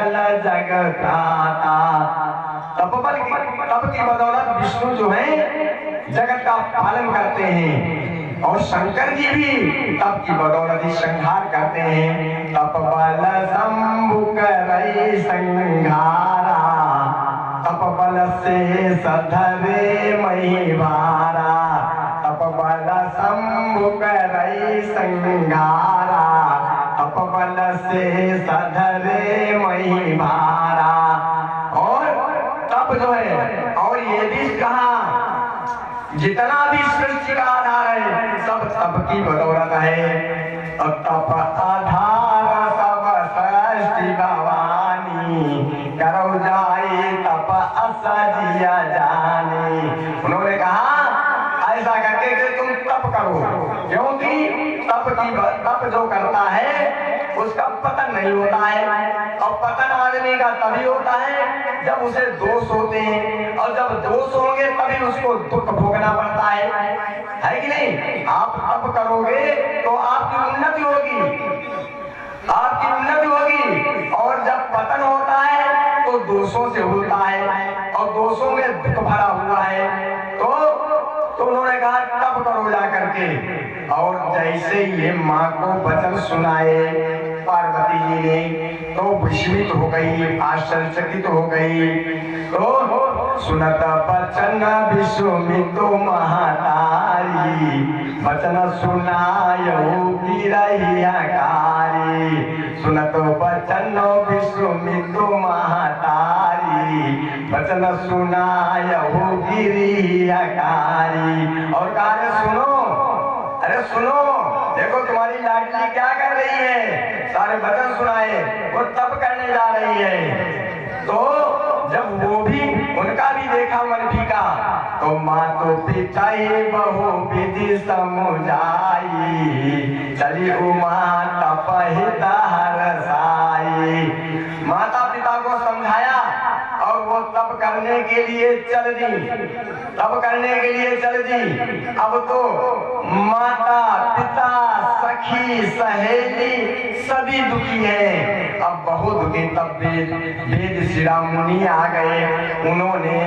सकल जग त्राता। तप की बदौलत विष्णु जो है जगत का पालन करते हैं और शंकर जी भी तप की बदौलत ही संहार करते हैं। तप बल शंभु करई संहारा, तप बल से सधरे मही भारा। तप बल शंभु करई संहारा, तप बल से सधरे मही भारा। और तप जो है, और ये भी कहा जितना भी सृष्टि का आधार है सब तप की बदौलत है। और तप आधार सब सृष्टि भवानी, करो जाए तप असजिया जानी। उन्होंने कहा ऐसा करके कि तुम तप करो, क्योंकि तप जो करता है उसका पतन नहीं होता है। और पतन आदमी का तभी होता है जब उसे दोष होते हैं, और जब दोष होंगे तभी उसको दुख भोगना पड़ता है कि नहीं। आप तप करोगे तो आपकी उन्नति होगी, आपकी उन्नति होगी। और जब पतन होता है तो दोषों से होता है, और दोषों में दुख भरा हुआ है। तो उन्होंने कहा तप करो जा करके। और जैसे ये माँ को वचन सुनाए पार्वती जी ने तो विस्मित हो गई, आश्चर्यचकित हो गई। तो सुनत वचन विस्मित महातारी, वचन सुनायो गिरहियाकारी। सुनत वचन विस्मित महातारी, वचन सुनायो गिरहियाकारी। और कहा सुनो, अरे सुनो, देखो तुम्हारी लाडली क्या कर रही है, सारे वचन सुनाए, वो तप करने जा रही है। तो जब वो भी उनका भी देखा मन फीका, तो माँ तो पिता बहु विधि समुझाई, चली उमा तपहित हरसाई। माता पिता को समझाया और वो तप करने के लिए चल दी, तप करने के लिए चल दी। अब तो माता पिता सखी सहेली सभी दुखी हैं। अब बहुत दुखी। तब वेद शिरोमणि आ गए, उन्होंने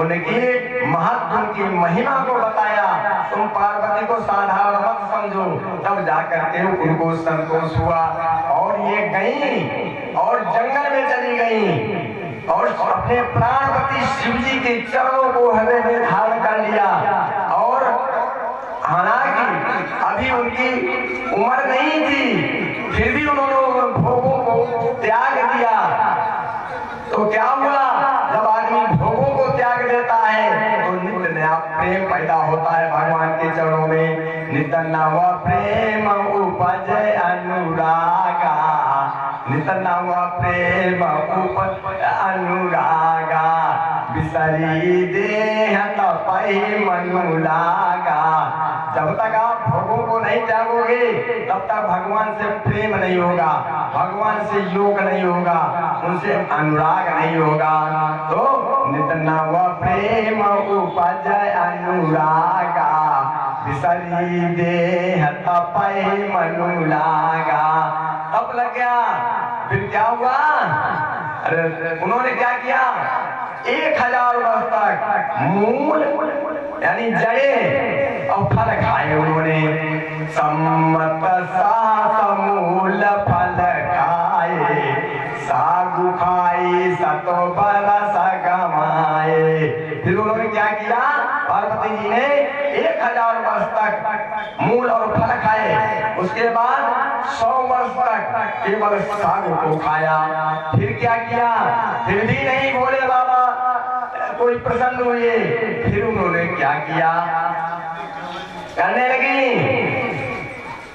उनकी महत्व की महिमा को बताया। तुम पार्वती को साधारण मत समझो। तब जाकर के उनको संतोष हुआ और ये गई और जंगल में चली गई और अपने प्राणपति शिव जी के चरणों को हृदय में धारण कर लिया। और हालांकि अभी उनकी उम्र नहीं थी, फिर भी उन्होंने भोगों को त्याग दिया। तो क्या हुआ, जब आदमी भोगों को त्याग देता है तो नित्य नया प्रेम पैदा होता है भगवान के चरणों में। नित्य नवा प्रेम उपजय अनुरागा, नित्य नवा प्रेम उपजय अनुरागा। बिसरी देह तपहि मनु लागा। जब तक आप भोगों को नहीं त्यागोगे तब तक भगवान से प्रेम नहीं होगा, भगवान से योग नहीं होगा, उनसे अनुराग नहीं होगा। तो नित्य नव प्रेम उपजय अनुरागा, बिसरी देह तपहि मनु लागा। तब लग गया, फिर क्या हुआ, अरे उन्होंने क्या किया, 1000 वर्ष तक मूल यानी जड़े और फल खाए उन्होंने। सम्मत सात मूल फल खाए, सागु खाई सतो बरस गमाए। फिर उन्होंने क्या किया, पार्वती जी ने 1000 वर्ष तक मूल और फल खाए। उसके बाद 100 वर्ष तक केवल सागु को खाया। फिर क्या किया, फिर भी नहीं बोले बाबा कोई प्रसन्न हुए। फिर उन्होंने क्या किया, करने लगी,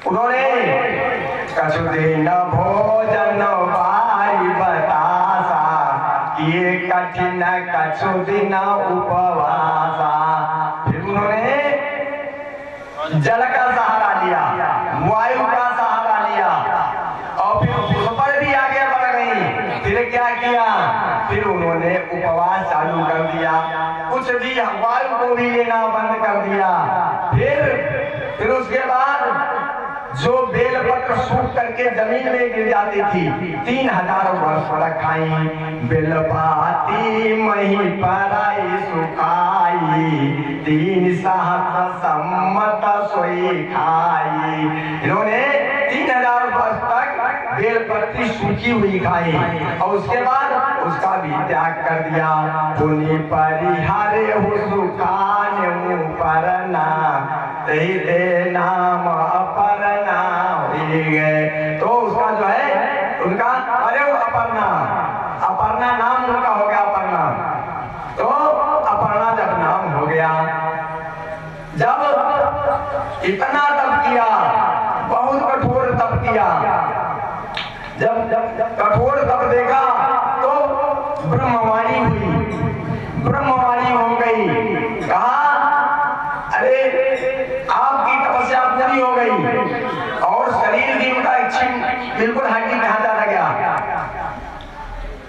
उन्होंने कछु दिन भोजन भाई बतासा, किए कठिन कछु दिन उपवासा। फिर उन्होंने जल का सहारा लिया, वायु का सहारा लिया और फिर उस पर भी आगे बढ़ गई। फिर क्या किया, फिर उन्होंने उपवास चालू कर दिया, कुछ भी वायु को भी लेना बंद कर दिया। फिर उसके बाद जो बेलपत्र सूख करके जमीन में गिर जाती थी, 3000 वर्ष तक खाई। बेलपाती मही पराई सुखाई, 3 सहस्र सम्मत सोई खाई। इन्होंने 3000 वर्ष तक बेलपत्री सूखी हुई खाई और उसके बाद उसका भी त्याग कर दिया। पुनि परिहारे हो सुखाने परना, दे नाम अपर्णा हो गए। तो उसका जो है उनका, अरे वो अपर्णा नाम उनका हो गया अपर्णा। तो अपर्णा जब नाम हो गया, जब इतना तप किया, बहुत कठोर तप किया, जब कठोर तप देखा तो ब्रह्मवाणी हुई, ब्रह्मवाणी हो गई। कहा अरे आपकी तपस्या पूरी हो गई और शरीर भी उनका बिल्कुल हड्डी ढांचा रह गया।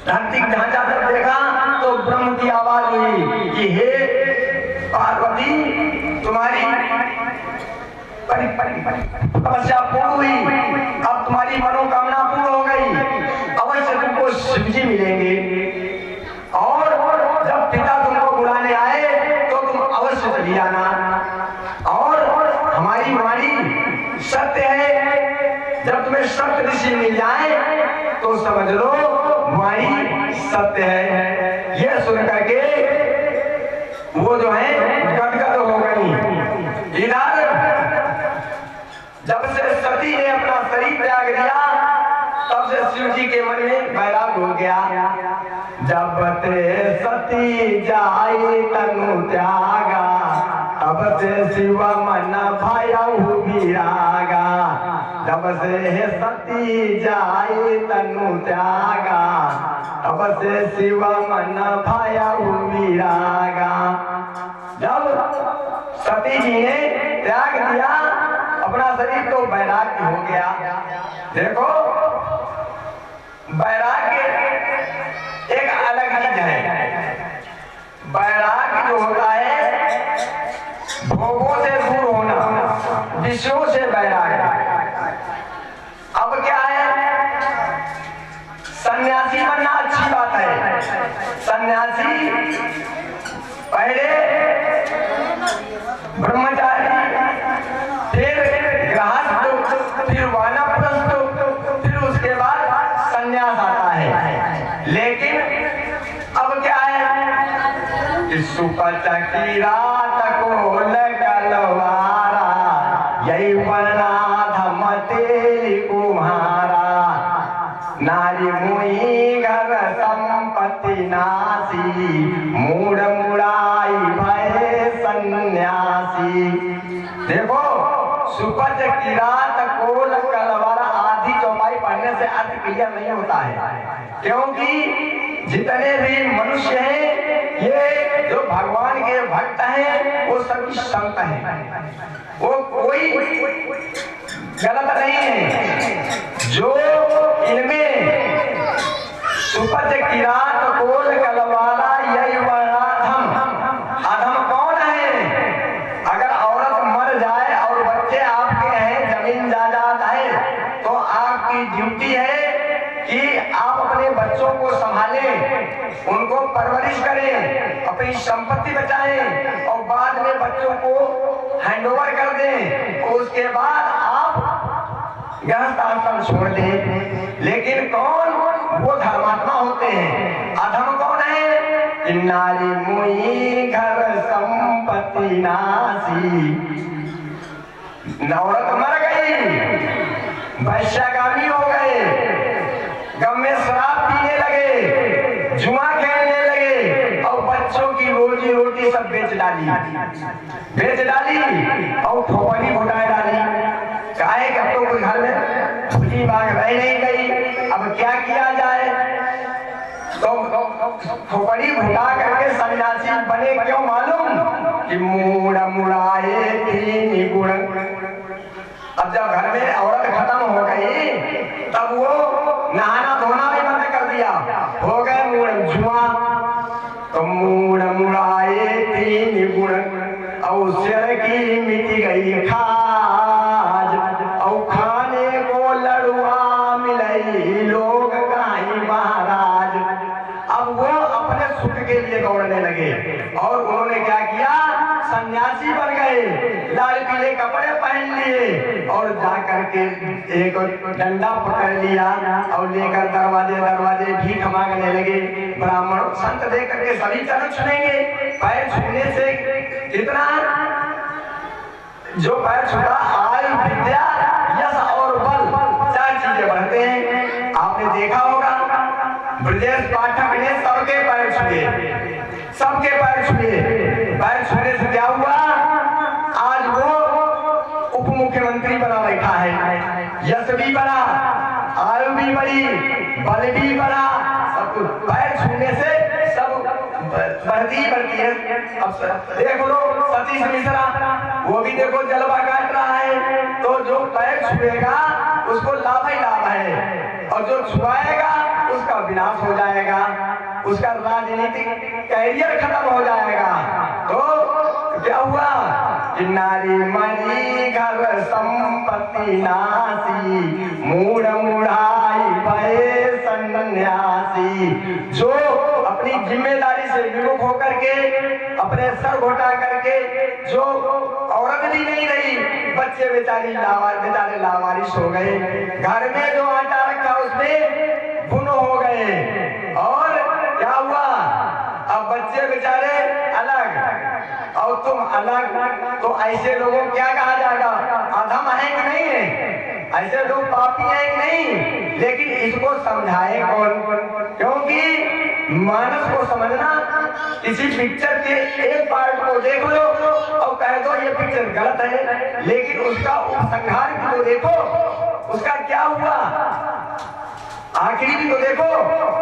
हड्डी ढांचा जब देखा तो ब्रह्म की आवाज हुई कि हे पार्वती, तुम्हारी तपस्या पूर्ण हुई, अब तुम्हारी मनोकामना पूर्ण हो गई, अवश्य तुमको शिव जी मिलेंगे और जब पिता तुमको बुलाने आए तो तुम अवश्य चली आना। और हमारी वाणी सत्य है, जब तुम्हें सत्य ऋषि मिल जाए तो समझ लो वाणी सत्य है। यह सुन करके वो जो है गदगद हो गई। इधर जब से सती ने अपना शरीर त्याग दिया, तब से शिव जी के मन में वैराग हो गया। जब ते सती जाई तनु त्यागा, तब से शिव मन भयउ विरागा। जब से सती जाई तनु त्यागा, तब से शिव मन भयउ विरागा। जब सती जी ने त्याग दिया अपना शरीर, तो वैराग्य हो गया। देखो वैराग्य एक अलग चीज है। वैराग्य जो होता है भोगों से दूर होना, विषयों से वैराग्य। अब क्या है, सन्यासी बनना अच्छी बात है। सन्यासी पहले ब्रह्मचारी, फिर गृहस्थ, फिर वानप्रस्थ, फिर उसके बाद संन्यास आता है। लेकिन अब क्या है, सुपच की रात को लगलवारा, यही वर्णाधम तेरी कुम्हारा। नारी मुई घर संपत्ति नासी, मूड मुड़ाई भय सन्यासी। देखो सुपच की रात कोल कलवर आधी चौपाई पढ़ने से अर्थ क्लियर नहीं होता है, क्योंकि जितने भी मनुष्य हैं, ये जो भगवान के भक्त हैं, वो सभी संत हैं, वो कोई गलत नहीं है। जो इनमें सुपच की रात कोल कलवारा यही वर्णाधम, अधम कौन है? अगर औरत मर जाए और बच्चे आपके हैं, जमीन जायदाद है, तो आपकी ड्यूटी है कि आप अपने बच्चों को संभालें, उनको परवरिश करें, अपनी संपत्ति बचाएं और बाद में बच्चों को हैंडओवर कर दें और उसके बाद आप गृहस्थ आश्रम छोड़ दें। लेकिन कौन? वो धर्मात्मा होते हैं। अधम कौन है? नारी मुई घर संपत्ति नासी। औरत मर गई, वैश्यागामी हो गए, गम में शराब पीने लगे, जुआ खेलने लगे और बच्चों की रोजी रोटी सब बेच डाली और खोपड़ी घोटाए डाली। काहे कि अब तो कोई घर में भूली बाग रह नहीं गई, अब क्या किया जाए? तो खोपड़ी घुटा करके सन्यासी बने। क्यों मालूम? कि मूड मुड़ाए तीन गुण। अब जब घर में औरत खत्म हो गई, तब वो नहाना धोना भी बंद कर दिया, हो गए मूड जुआ। तो मूड मुड़ाए तीन गुण और सिर की मिट गई खाज और के लिए दौड़ने लगे और उन्होंने क्या किया, सन्यासी बन गए, लाल पीले कपड़े पहन लिए और जा करके एक डंडा पकड़ लिया और लेकर दरवाजे दरवाजे भीख मांगने लगे। ब्राह्मण संत देख करके सभी चरण छूएंगे, पैर छूने से कितना, जो पैर छूता आयु विद्या यश और बल 4 चीजें बढ़ते हैं। आपने देखा होगा ब्रजेश पाठक ने सबके पैर छुए, सबके पैर छुए। पैर छूने से क्या हुआ, आज वो उप मुख्यमंत्री बना बैठा है, यश भी बढ़ा, आयु भी बढ़ी, बल भी बढ़ा, सब कुछ पैर छूने से सब बढ़ती है। अब देख लो सतीश मिश्रा, वो भी देखो जलवा काट रहा है, तो जो पैर छुएगा उसको लाभ ही लाभ है और जो छुआएगा उसका विनाश हो जाएगा, उसका राजनीतिक कैरियर खत्म हो जाएगा। तो क्या हुआ कि नारी मरी घर संपत्ति नासी, मूढ़ मुढ़ाई भय सन्यासी। जो अपनी जिम्मेदारी से विमुख होकर के अपने सर घोटा करके जो औरत भी नहीं रही, बच्चे बेचारे लावारिस हो गए, घर में जो आटा रखा उसमें गुण हो गए और क्या हुआ, अब बच्चे बेचारे अलग और तुम अलग। तो ऐसे लोगों को क्या कहा जाएगा, अधम है कि नहीं है, ऐसे लोग पापी हैं कि नहीं। लेकिन इसको समझाए कौन, क्योंकि मानस को समझना, किसी पिक्चर के एक पार्ट को देख लो और कह दो ये पिक्चर गलत है, लेकिन उसका उपसंहार भी तो देखो, उसका क्या हुआ, आखिरी भी तो देखो।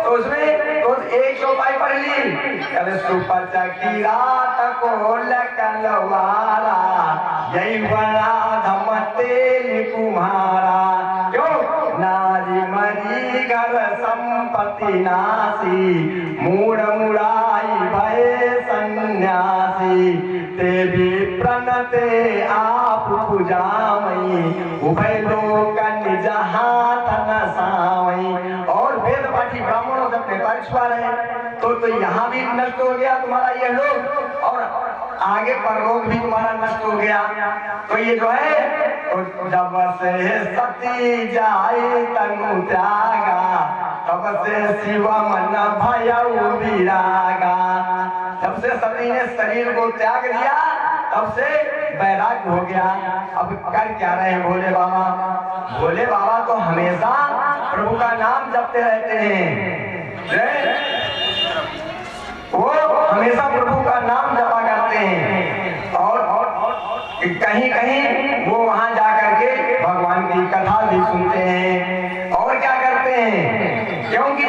तो उसमें तो एक चौपाई पढ़ ली, कल सुपर चकी रात को लकलवारा, यही बना धम तेल कुम्हारा। क्यों, नारी मरी घर संपत्ति नासी, मूढ़ मुढ़ाई भय सन्यासी। ते भी प्रणते आप पूजामई, उभय लोक निज हाथ न सावई। और वेद पाठी ब्राह्मणों से अपने पैर छुआ रहे, तो यहाँ भी नष्ट हो गया तुम्हारा ये लोग और आगे परलोक भी तुम्हारा नष्ट हो गया। तो ये जो है, तो जब से सती जाए तनु त्यागा, तब से शिव मन भयउ विरागा। जब से सती ने शरीर को त्याग दिया तब से वैराग्य हो गया। अब कर क्या रहे हैं भोले बाबा, भोले बाबा तो हमेशा प्रभु का नाम जपते रहते हैं, वो हमेशा प्रभु का नाम जपा करते हैं और कहीं कहीं वो वहां जाकर के भगवान की कथा भी सुनते हैं। और क्या करते हैं, क्योंकि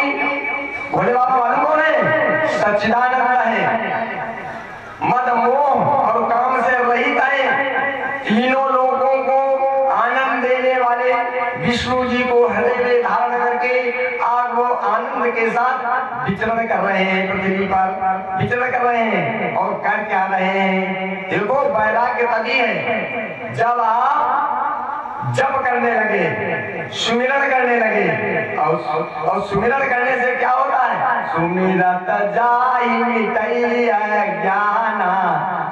भोले बाबा मालूम कौन है, सच्चिदानंद है, मद मोह और काम से रहित है, तीनों लोगों को आनंद देने वाले विष्णु जी को हृदय में धारण करके आज वो आनंद के साथ विचरण कर रहे हैं, पृथ्वी पर विचरण कर रहे हैं। और कर क्या रहे हैं, देखो वैराग्य तभी है जब आप जप करने लगे, सुमिरन करने लगे और सुमिरन करने से क्या होता है, सुमिरत जाहि मिटई अज्ञाना,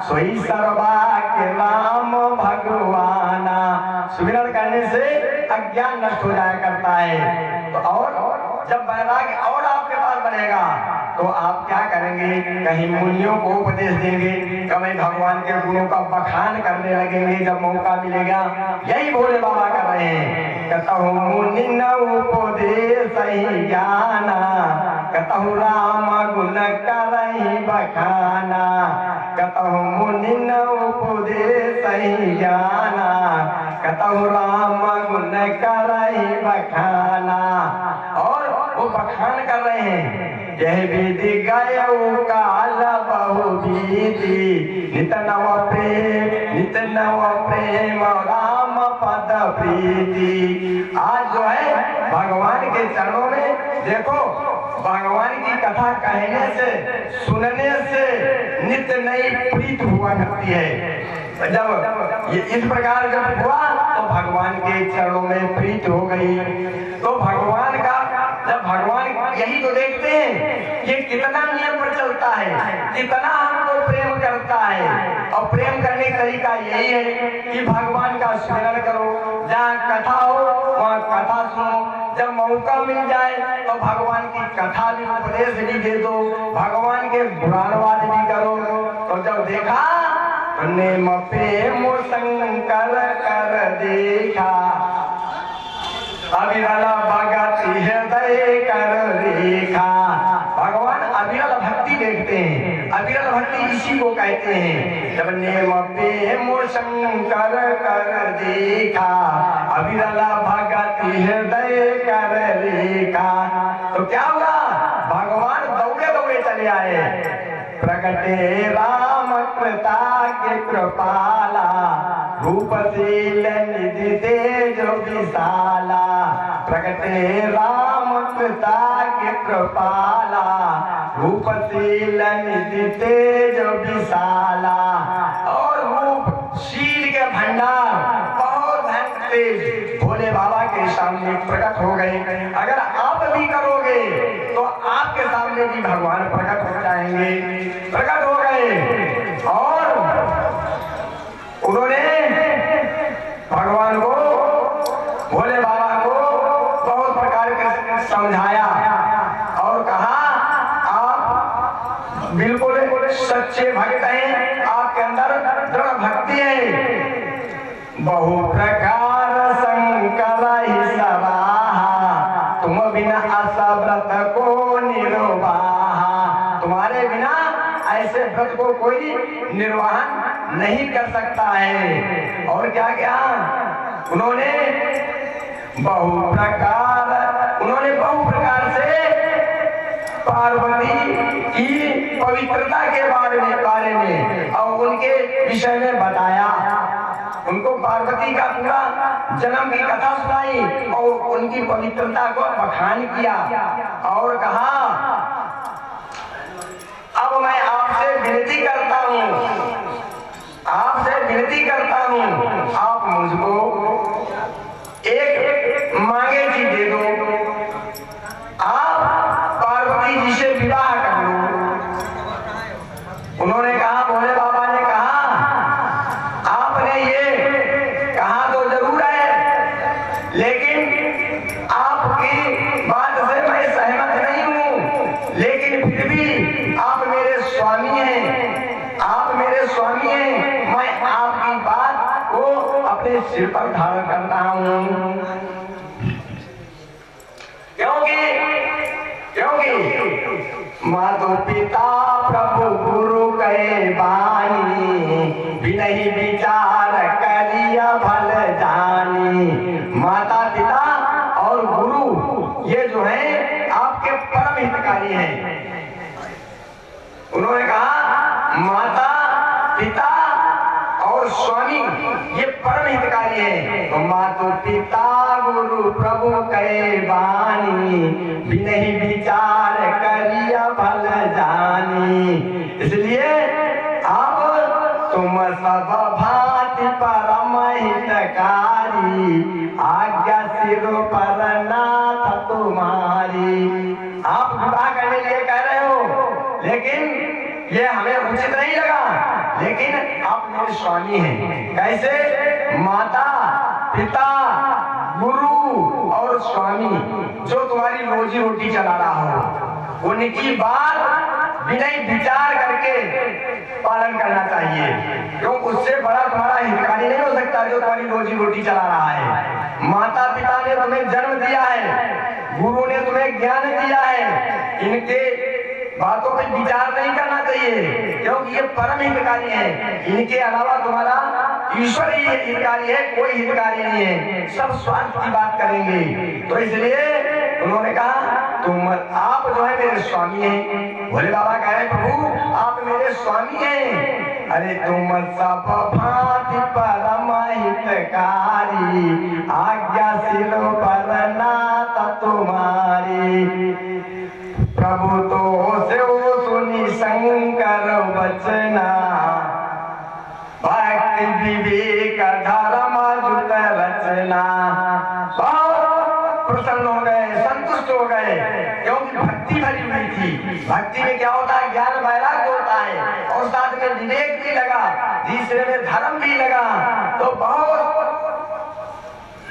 सोई सर्वा के राम भगवाना। सुमिरन करने से अज्ञान नष्ट हो जाया करता है। तो और जब वैराग्य और आपके पास बनेगा तो आप क्या करेंगे, कहीं मुनियों को उपदेश देंगे, कभी भगवान के गुणों का बखान करने लगेंगे जब मौका मिलेगा। यही भोले बाबा कर रहे हैं, कतहु मुनि न उपदेश ही ज्ञाना, कतहु राम गुण करहि बखाना, कतहु मुनि न उपदेश ही ज्ञाना, कतहु राम गुण करहि बखाना। और वो बखान कर रहे हैं, यह विधि गयऊ काल बहु बीती, नित नव प्रेम राम पद प्रीति। आज जो है भगवान के चरणों में देखो, भगवान की कथा कहने से सुनने से नित्य नई प्रीत हुआ करती है। जब ये इस प्रकार जब हुआ तो भगवान के चरणों में प्रीत हो गई। तो भगवान का जब भगवान यही तो देखते हैं कि कितना नियम पर चलते करता है, कितना हमको प्रेम करता है। और प्रेम करने का तरीका यही है कि भगवान का स्मरण करो, जहाँ कथा हो वहाँ कथा सुनो, जब मौका मिल जाए तो भगवान की कथा भी उपदेश भी दे दो, भगवान के गुणानुवाद भी करो। तो जब देखा तो नेम प्रेम शंकर कर देखा, अविरल भगत हृदय कर रेखा। भगवान अविरल भक्ति देखते हैं, अविरल भक्ति इसी को कहते हैं। जब नेम प्रेम शंकर कर देखा, अविरल भगत हृदय कर रेखा। तो क्या हुआ, भगवान दौड़े दौड़े चले आए। प्रगटे राम कृताज्ञ कृपाला, रूपशील निधि तेज विशाला। प्रगटे राम कृताज्ञ कृपाला, रूपशील निधि तेज विशाला। और रूपशील के भंडार बहुत तेज भोले बाबा के सामने प्रकट हो गए। अगर आप भी करोगे तो आपके सामने भी भगवान प्रकट हो जाएंगे। प्रकट हो गए और उन्होंने भगवान को, भोले बाबा को बहुत प्रकार के समझाया और कहा आप बिल्कुल सच्चे भक्त हैं, आपके अंदर दृढ़ भक्ति है। बहु प्रकार शंकर ही सवाहा, तुम बिना असव्रत को निर्वाहा। तुम्हारे बिना ऐसे व्रत को कोई निर्वाहन नहीं कर सकता है। और क्या क्या उन्होंने बहु प्रकार से पार्वती की पवित्रता के बारे में और उनके विषय में बताया। उनको पार्वती का पूरा जन्म की कथा सुनाई और उनकी पवित्रता को बखान किया और कहा अब मैं आपसे विनती करता हूँ, आप मुझको एक मांगे चीज दे दो, आप पार्वती जी से विवाह कर लो। उन्होंने कहा, भोले बाबा ने कहा आपने ये कहा तो जरूर है, लेकिन आपकी बात से मैं सहमत नहीं हूँ, लेकिन फिर भी आप मेरे स्वामी हैं, मैं आपकी बात को अपने सिर पर धारण करता हूँ। क्योंकि मातो पिता प्रभु गुरु कहे बानी, बिनहि विचार करिया भल जानी। माता पिता और गुरु ये जो है आपके परम हितकारी हैं। उन्होंने कहा माता पिता और स्वामी ये परम हितकारी है। तो मातो पिता गुरु प्रभु कहे बानी, बिनहि विचार करिया भल जानी। इसलिए अब तुम सब भांति परम हितकारी, आज्ञा सिर पर नाथ तुम्हारी। आप विवाह करने के लिए कह रहे हो, लेकिन ये हमें उचित नहीं लगा, लेकिन आप मेरे स्वामी हैं। कैसे? माता पिता गुरु और स्वामी जो तुम्हारी रोजी रोटी चला रहा हो, उनकी बात बिना विचार करके पालन करना चाहिए, क्योंकि उससे बड़ा तुम्हारा हितकारी नहीं हो सकता जो तुम्हारी रोजी रोटी चला रहा है। माता पिता ने तुम्हें जन्म दिया है, गुरु ने तुम्हें ज्ञान दिया है, इनके बातों पे विचार नहीं करना चाहिए, क्योंकि ये परम हितकारी है। इनके अलावा तुम्हारा ईश्वर ही हितकारी है, कोई हितकारी नहीं है, सब स्वार्थ की बात करेंगे। तो इसलिए उन्होंने कहा आप जो है मेरे स्वामी हैं। भोले बाबा कह रहे प्रभु आप मेरे स्वामी हैं। अरे तुम सब भांति परम हितकारी, आज्ञा सिर पर नाथ तुम्हारी। प्रभु तो से सुनी शंकर वचना, भक्ति विवेक धर्म जुट रचना। बहुत प्रसन्न हो गए, संतुष्ट हो गए, क्योंकि भक्ति भरी हुई थी। भक्ति में क्या होता है, ज्ञान वैराग्य होता है और साथ में विवेक भी लगा, तीसरे में धर्म भी लगा, तो बहुत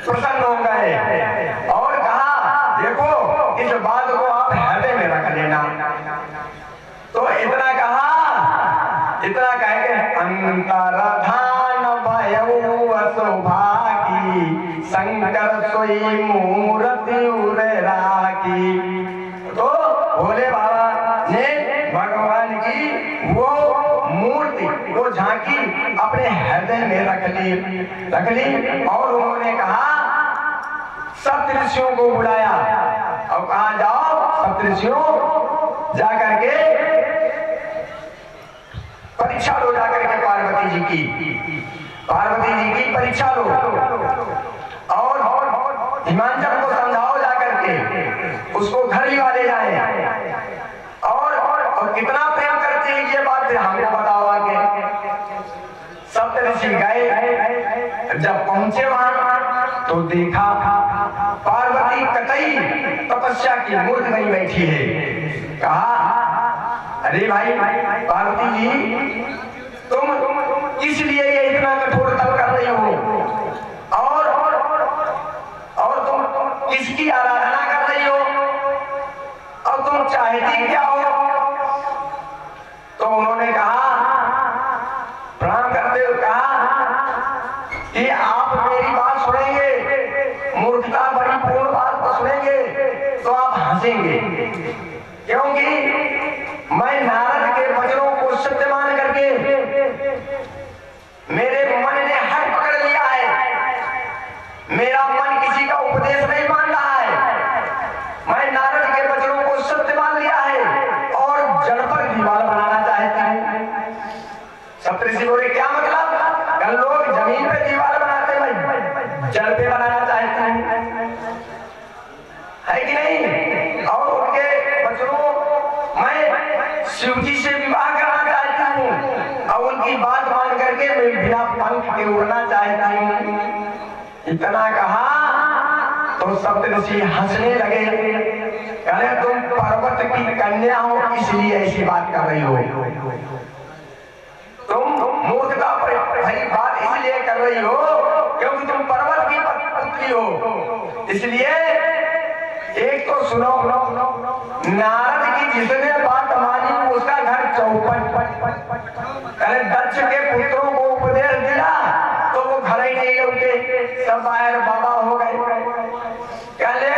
प्रसन्न हो गए और कहा देखो इस बात को आप हृदय में रख लेना। तो इतना कह के अंतरधान भयउ असुभागी शंकर सोई मूर्ति उरागी। तो भोले बाबा ने भगवान की वो मूर्ति, वो झांकी अपने हृदय में रख ली और उन्होंने कहा सप्तऋषियों को बुलाया और कहा जाओ सप्तऋषियों जाकर के परीक्षा लो, जाकर के पार्वती जी की परीक्षा लो और हिमांचल को समझाओ जाकर के उसको घर लिवा ले जाए और कितना प्रेम करते हैं ये बात हमको बताओ आगे। सप्तऋषि गए, जब पहुंचे वहां तो देखा पार्वती कतई तपस्या की मूर्ति नहीं बैठी है। कहा अरे भाई पार्वती जी तुम किस लिए ये इतना कठोर तप कर रही हो और तुम किसकी आराधना कर रही हो और तुम चाहती क्या हो? तो उन्होंने कहा प्रणाम करते हुए कहा कि आप मेरी बात सुनेंगे, मूर्खता बड़ी पूर्ण बात सुनेंगे तो आप हंसेंगे, क्योंकि मैं नारद के वचनों को सत्य मान करके मेरे मन ने हट पकड़ लिया है। मेरा मन किसी का उपदेश नहीं मान रहा है, मैं नारद के वचनों को सत्य मान लिया है और जड़ पर दीवार बनाना चाहता है। सप्तऋषि बोले क्या मतलब? कल लोग जमीन पे दीवार बनाते, मैं जड़ पे बनाना चाहता है कि नहीं? और उनके वचनों मैं शिव जी से विवाह करना चाहता हूँ और उनकी बात मान करके मैं बिना पंख के उड़ना चाहता हूँ। इतना कहा तो सप्तऋषि हंसने लगे, कहे तुम पर्वत की कन्या हो इसलिए ऐसी बात कर रही हो, तुम मूर्खता भरी बात इसलिए कर रही हो क्योंकि तुम पर्वत की पुत्री हो। इसलिए एक तो सुनो, नारद की जिसने बात मानी उसका घर चौपट, अरे दक्ष के पुत्रों को उपदेश दिया तो वो घर ही नहीं लौटे, सब बाहर बाबा हो गए। कहले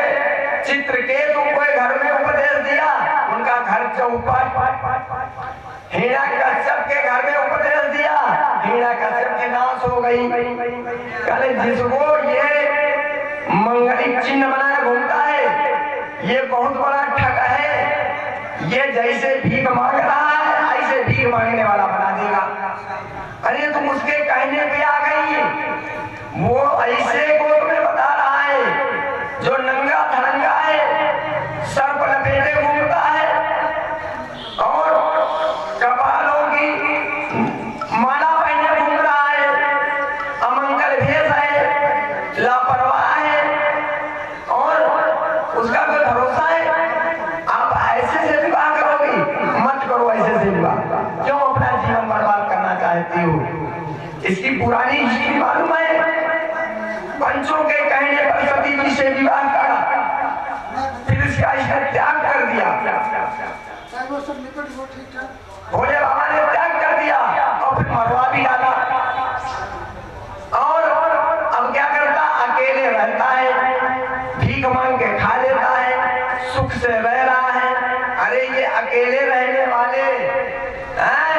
चित्रकेतु को घर में उपदेश दिया, उनका घर चौपट। हिरण्यकश्यप के घर में उपदेश दिया, हिरण्यकश्यप की नाश हो गई। कहले जिसको ये मंगलिक चिन्ह बनाए घूमता है ये बहुत बड़ा ठग है, ये जैसे भीख मांग रहा है ऐसे भीख मांगने वाला बना देगा। अरे तुम उसके कहने पे आ गई, वो ऐसे को तुम्हें बता रहा है जो नंगा धड़ंगा है, सर पर लपेटे घूमता है और कपालों की माला पहने घूम रहा है, अमंगल भेष है, लापरवाह है और उसका कोई भरोसा है? आप ऐसे से विवाह करोगी? मत करो ऐसे से विवाह। क्यों अपना जीवन बर्बाद करना चाहती हो? इसकी पुरानी हिस्ट्री मालूम है, पंचों के कहने पर सती जी से विवाह करा, फिर इसका त्याग कर दिया। भोले बाबा ने त्याग कर दिया और फिर मरवा भी डाला और अब क्या करता? अकेले रहता है, भीख मांग के खा लेता है, सुख से रह रहा है। अरे ये अकेले रहने वाले हैं,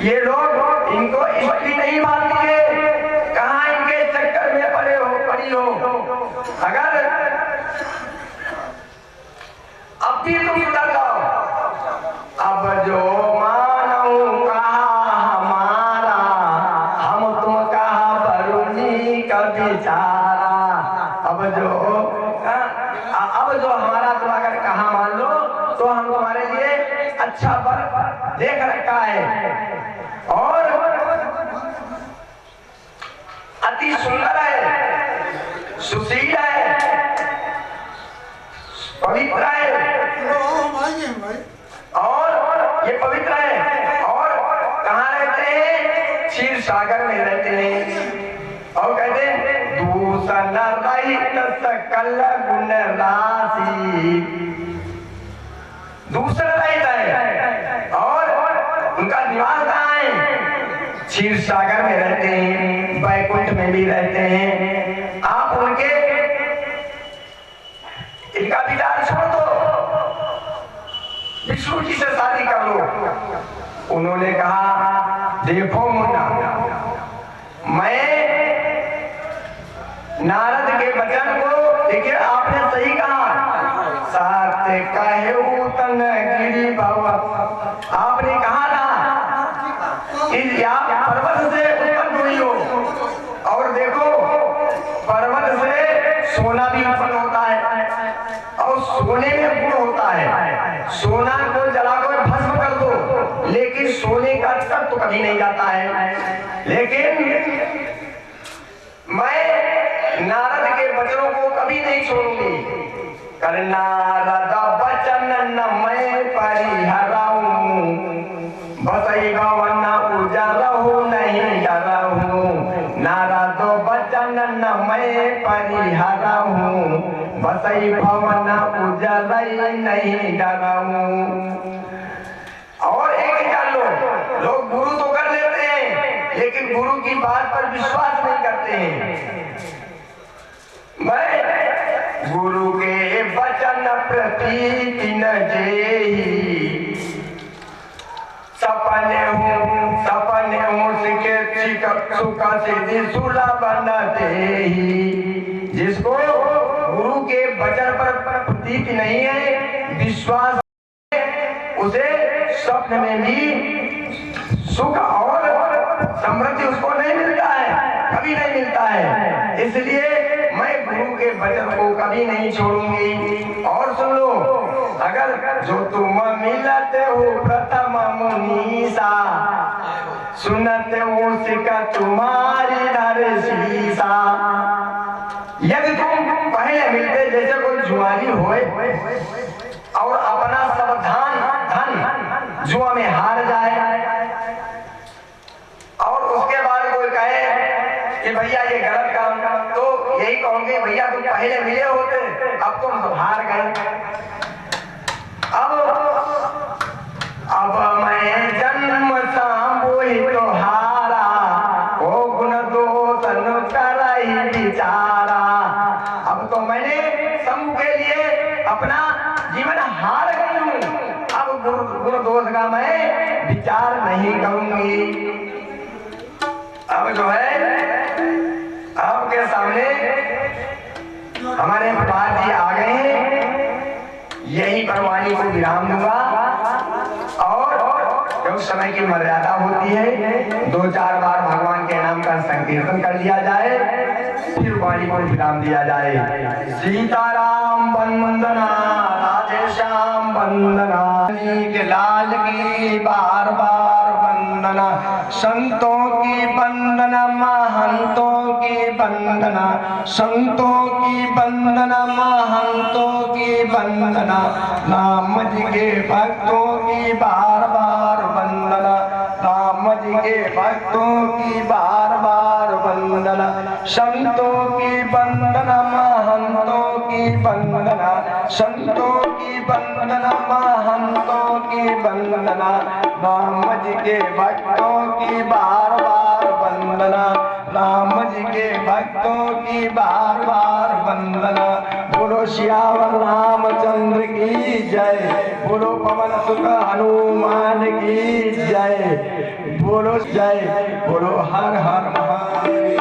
ये लोग इनको स्त्री नहीं मानती है, कहाँ इनके चक्कर में पड़ी हो। अगर अब भी तुम सुधर जाओ, अब जो मानऊ कहा हमारा, हम तुम कहा बरुनी का बेचारा। अब जो हमारा तुम अगर कहा मान लो तो हम तुम्हारे लिए अच्छा वर देख रखा है और अति सुंदर है, सुशील है, पवित्र है। सकल गुण राशि। दूसरा रहित है और उनका निवास कहाँ है? क्षीर सागर में रहते हैं, वैकुंठ में भी रहते हैं। आप उनके इनका विचार छोड़ दो, विष्णु जी से शादी कर लो। उन्होंने कहा देखो मुन्ना, मैं नारद के वचन को देखिए, आपने सही कहा, सत्य कहे तन गिरी भव। आपने कहा था कि आप पर्वत से उत्पन्न हुई हो, और देखो पर्वत से सोना भी उत्पन्न होता है, और सोने में गुण होता है। सोना को जलाकर भस्म कर दो, लेकिन सोने का तत्व तो कभी नहीं जाता है। लेकिन मैं नारद के वचनों को कभी नहीं छोड़ूंगी। कर नारद वचन न मैं परिहराऊं, बसई भवन उजरहु नहीं डरहु। नारद वचन न मैं परिहराऊं, बसई भवन उजरई नहीं डरहु। और एक जान लो, लोग गुरु तो कर लेते हैं, लेकिन गुरु की बात पर विश्वास नहीं करते हैं। मैं गुरु के वचन प्रति न जेहि, सपने हूँ सुख सिद्धि सुलभ न देहि। जिसको गुरु के वचन पर प्रतीति नहीं है, विश्वास, उसे स्वप्न में भी सुख और समृद्धि उसको नहीं मिलता है, कभी नहीं मिलता है। इसलिए मैं गुरु के वचन को कभी नहीं छोड़ूंगी। और सुन लो, अगर जो तुम मिलते हो प्रथम मुनीसा, सुनते हो सिका तुम्हारी नर शीसा। यदि तुम पहले मिलते जैसे कोई जुआरी होए और अपना सब धन जुआ में हार जाए, और उसके बाद कोई कहे कि भैया ये गलत काम, तो यही कहोगे भैया तुम पहले मिले होते, अब तुम हार गए। अब मैं जन्म सांबोई तो हारा, ओ गुण दोष कराई बिचारा। अब तो मैंने शंभु के लिए अपना जीवन हार गई हूँ, अब गुण दोष का मैं विचार नहीं करूंगी। अब जो है आपके सामने हमारे प्रभात जी आ गए हैं, यही पर वाणी को विराम दूंगा। और उस समय की मर्यादा होती है, 2-4 बार भगवान के नाम का संकीर्तन कर लिया जाए, फिर वाणी को विराम दिया जाए। सीताराम वंदना, राधे श्याम वंदना, के लाल की बार बार वंदना, संतों की वंदना, महंतों की वंदना, संतों की वंदना, महंतों की वंदना, राम जी के भक्तों की बार बार वंदना, राम जी के भक्तों की बार बार वंदना, संतों की वंदना, महंतों की वंदना, संतों की वंदना, महंतों की वंदना, राम जी के भक्तों की बार बार वंदना, राम जी के भक्तों की बार बार वंदना। बोलो श्यावर रामचंद्र की जय, बोलो पवन सुत हनुमान की जय, बोलो जय, बोलो हर हर महादेव।